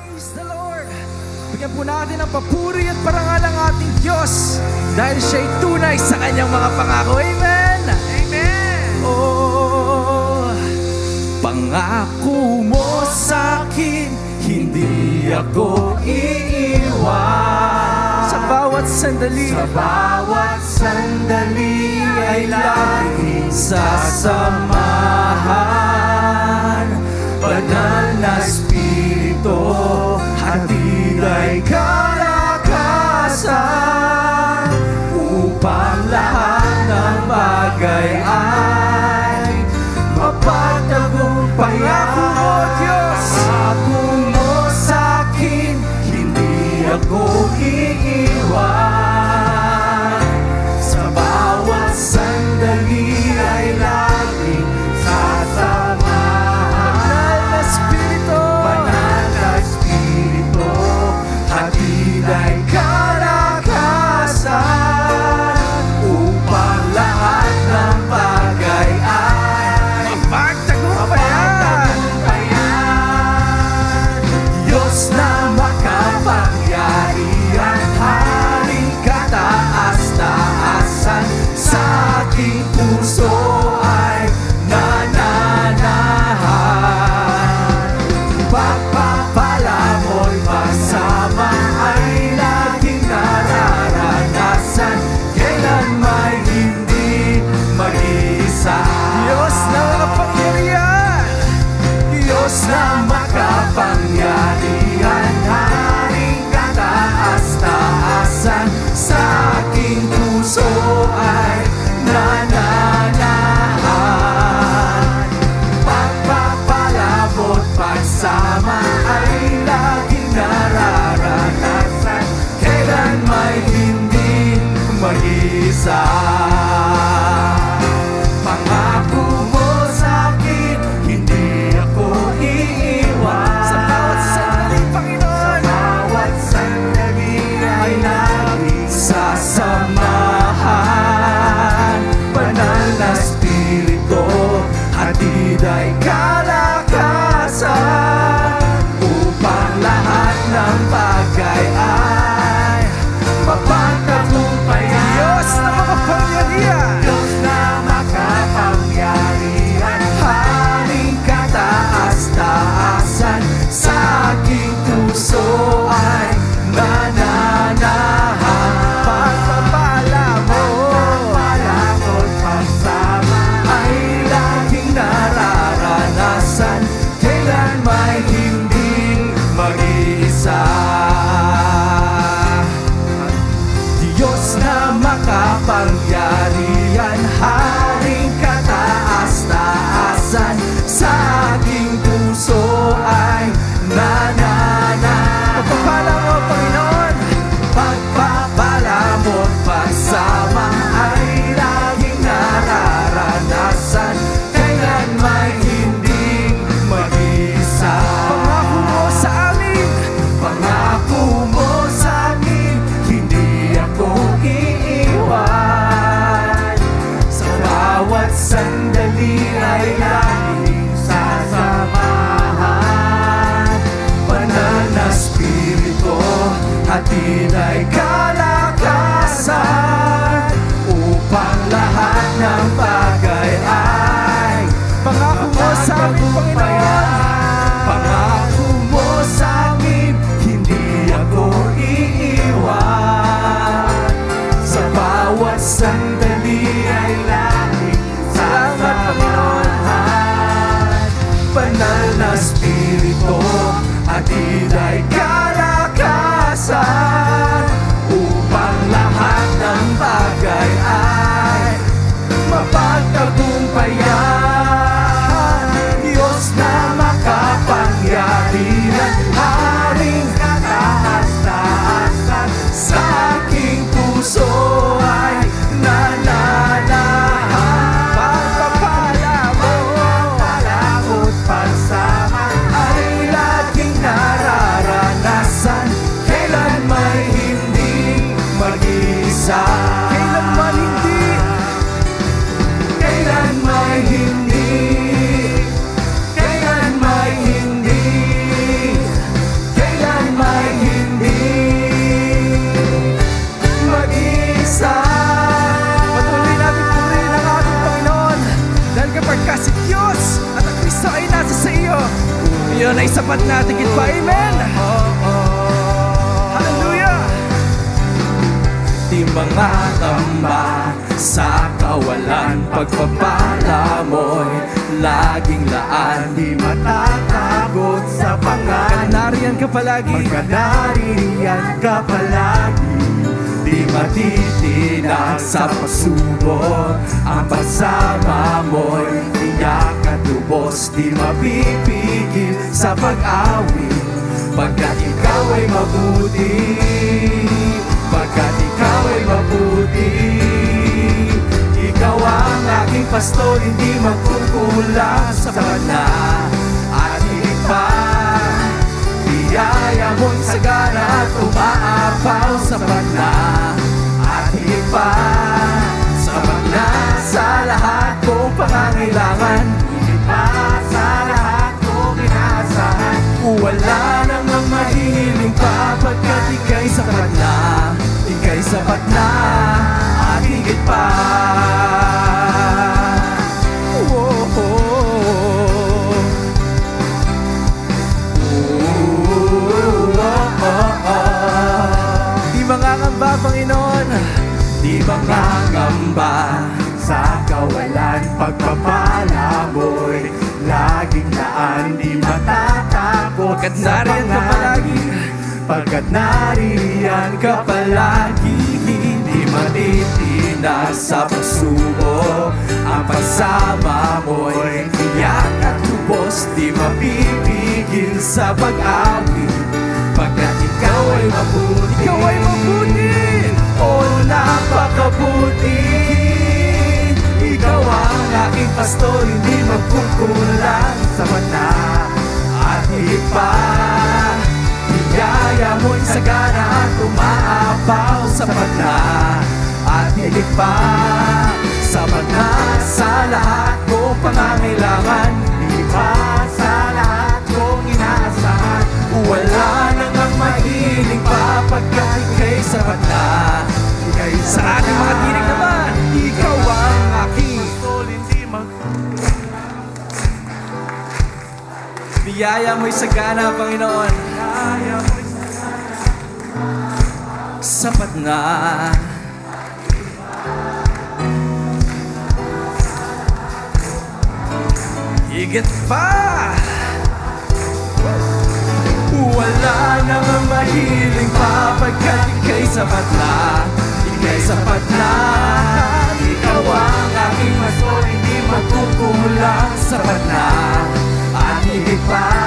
Praise the Lord! Bigyan po natin ang papuri at parangal ang ating Diyos dahil siya'y tunay sa kanyang mga pangako. Amen! Amen! Oh, pangako mo sa'kin, hindi ako iiwan. Sa bawat sandali ay laging sasamahan. Banal na Espiritu, hatid ay kalakasan, upang lahat ng bagay ay mapagtagumpayan. Pangako mo sa'kin, hindi ako iiwan. Sa bawat sandali ay laging sasamahan. Banal na Espiritu, hatid ay kalakasan, upang lahat ng bagay ay mapagtagumpayan. Diyos na makapangyarihan, Haring kataas-taasan, sa aking puso ay nananahan. Pagpapala mo'y pagsama ay laging nararanasan, kailan may hindi mag-iisa. Diyos na makapangyarihan, Diyos na makapangyarihan, Haring kataas-taasan, sa aking puso ay nananahan. Pagpapalabot, pagsama ay laging nararanasan, kailan may hindi mag-isa. Pangako mo sa'kin, hindi ako iiwan. Sa bawat sandali, Panginoon, sa bawat sandali ay laging sasamahan. Banal na Espiritu, hatid ay kalakasan, upang lahat ng bagay ay mapagtagumpayan. Diyos na makapangyarihan, Diyos na makapangyarihan, Haring kataas-taasan, sa aking puso ay nananahan. Pagpapala mo't pagsama ay laging nararanasan, kailan may hindi mag-iisa. Diyos na makapangyarihan, Haring kataas-taasan, sa aking puso ay nananahan. Pagpapala mo, Panginoon, pagpapala mo't pagsama ay laging nararanasan, kailan may hindi mag-isa. Pangako mo sa amin, pangako mo sa amin, hindi ako iiwan. Sa bawat sandali ay laging sasamahan. Banal na Espiritu, hatid ay kalakasan, upang lahat ng bagay ay pangako mo sa amin, Panginoon. Pangako mo sa amin, hindi ako iiwan. Sa bawat sandali ay laging sasamahan. Banal na Espiritu, hatid ay kalakasan, upang lahat ng bagay ay mapagtagumpayan. Diyos na makapangyarihan, Haring kataas-taasan, sa aking puso ay nananahan. Pagpapala mo't pagsama ay laging nararanasan, sapat na at higit pa. Amen! Hallelujah! Di mga tamba sa kawalan, pagpapala mo'y laging laan. Di matatakot sa pangalan, Nariyan ka palagi. magkanariyan ka palagi. Di matitinag sa pagsubok, ang pagsama mo'y tiyak at lubos. Di mapipigil sa pag-awit, pagkat ikaw ay mabuti. Pagkat ikaw ay mabuti. Ikaw ang aking pastor, hindi magkukulang sa na at higit pa. Biyaya mo'y sagana at umaapaw sa na at higit pa. Sapat na sa lahat kong pangangailangan, higit pa sa lahat kong inaasahan. Wala namang mahihiling pa, pagkat ika'y sapat na, ika'y sapat na at higit pa. Di mangangamba, Panginoon. Di mangangamba sa kawalan, pagpapala mo'y laging daan. Di matatakot Pagkat sa nariyan ka panganib, palagi. pagkat nariyan ka palagi. Di matitinag sa pagsubok, ang pagsama mo'y tiyak at lubos. Di mapipigil sa pag-awit, pagkat ikaw ay mabuti. Ikaw ay mabuti. Oh, napakabuti. Ikaw ang aking pastor, hindi magkukulang. Sapat na at higit pa. Biyaya mo'y sagana at umaapaw. Sapat na at higit pa. Sapat na sa lahat kong pangangailangan, di pa sa lahat kong inaasahan. Wala nang ang mahiling pa, pagkat ika'y sapat na. Ika'y Sa ating mga tinig naman, ikaw ang aking pastor, hindi biyaya mo'y sagana, Panginoon. magkaya mo'y Sapat na. Higit pa. wala nang ang mahiling pa, pagkat ika'y sapat na. Ika'y sapat na. Ikaw ang aking pastor, hindi magkukulang. Sapat na at higit pa.